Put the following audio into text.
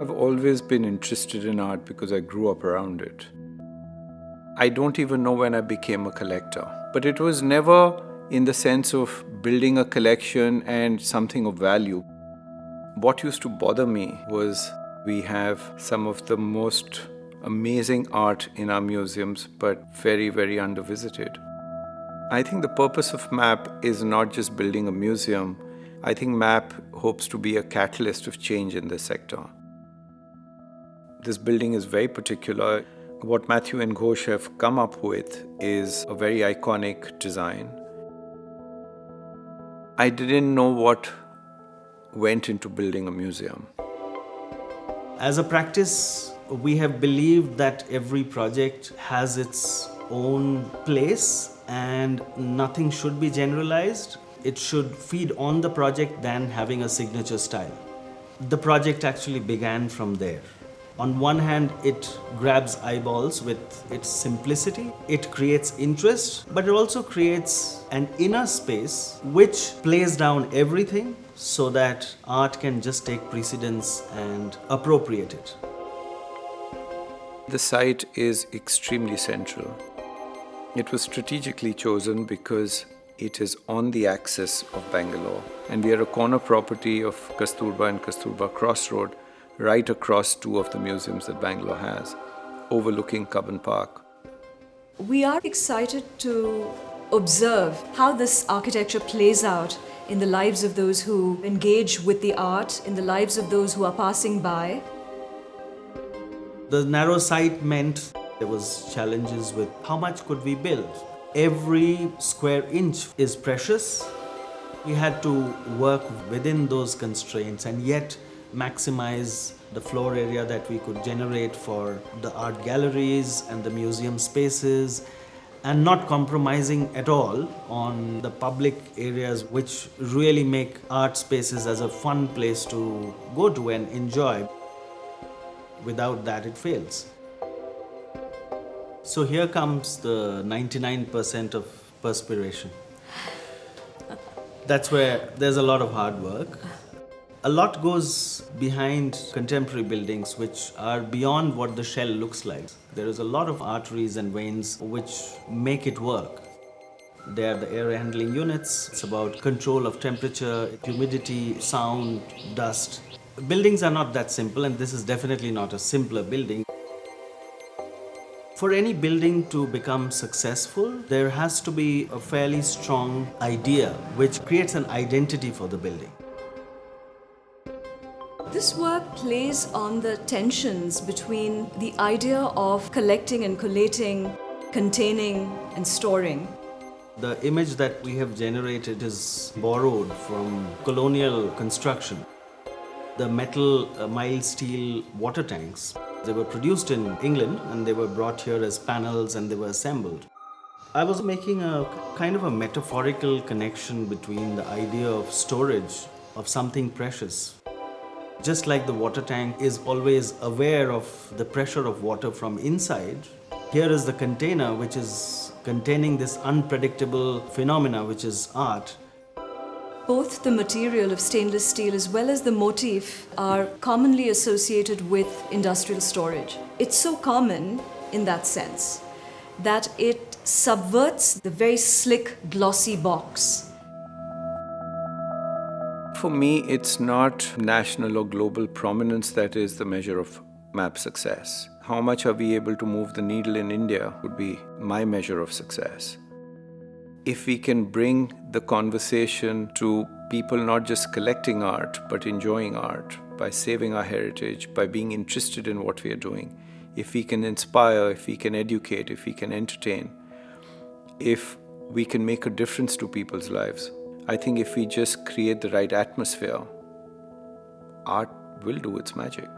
I've always been interested in art because I grew up around it. I don't even know when I became a collector, but it was never in the sense of building a collection and something of value. What used to bother me was we have some of the most amazing art in our museums, but very, very undervisited. I think the purpose of MAP is not just building a museum. I think MAP hopes to be a catalyst of change in this sector. This building is very particular. What Mathew and Ghosh have come up with is a very iconic design. I didn't know what went into building a museum. As a practice, we have believed that every project has its own place and nothing should be generalized. It should feed on the project than having a signature style. The project actually began from there. On one hand, it grabs eyeballs with its simplicity. It creates interest, but it also creates an inner space which plays down everything so that art can just take precedence and appropriate it. The site is extremely central. It was strategically chosen because it is on the axis of Bangalore, and we are a corner property of Kasturba and Kasturba Crossroad, right across two of the museums that Bangalore has, overlooking Cubbon Park. We are excited to observe how this architecture plays out in the lives of those who engage with the art, in the lives of those who are passing by. The narrow site meant there was challenges with how much could we build. Every square inch is precious. We had to work within those constraints and yet maximize the floor area that we could generate for the art galleries and the museum spaces, and not compromising at all on the public areas which really make art spaces as a fun place to go to and enjoy. Without that, it fails. So here comes the 99% of perspiration. That's where there's a lot of hard work. A lot goes behind contemporary buildings which are beyond what the shell looks like. There is a lot of arteries and veins which make it work. They are the air handling units. It's about control of temperature, humidity, sound, dust. Buildings are not that simple, and this is definitely not a simpler building. For any building to become successful, there has to be a fairly strong idea which creates an identity for the building. This work plays on the tensions between the idea of collecting and collating, containing and storing. The image that we have generated is borrowed from colonial construction. The metal mild steel water tanks, they were produced in England and they were brought here as panels and they were assembled. I was making a kind of a metaphorical connection between the idea of storage of something precious. Just like the water tank is always aware of the pressure of water from inside, here is the container which is containing this unpredictable phenomena which is art. Both the material of stainless steel as well as the motif are commonly associated with industrial storage. It's so common in that sense that it subverts the very slick, glossy box. For me, it's not national or global prominence that is the measure of MAP success. How much are we able to move the needle in India would be my measure of success. If we can bring the conversation to people not just collecting art, but enjoying art, by saving our heritage, by being interested in what we are doing, if we can inspire, if we can educate, if we can entertain, if we can make a difference to people's lives, I think if we just create the right atmosphere, art will do its magic.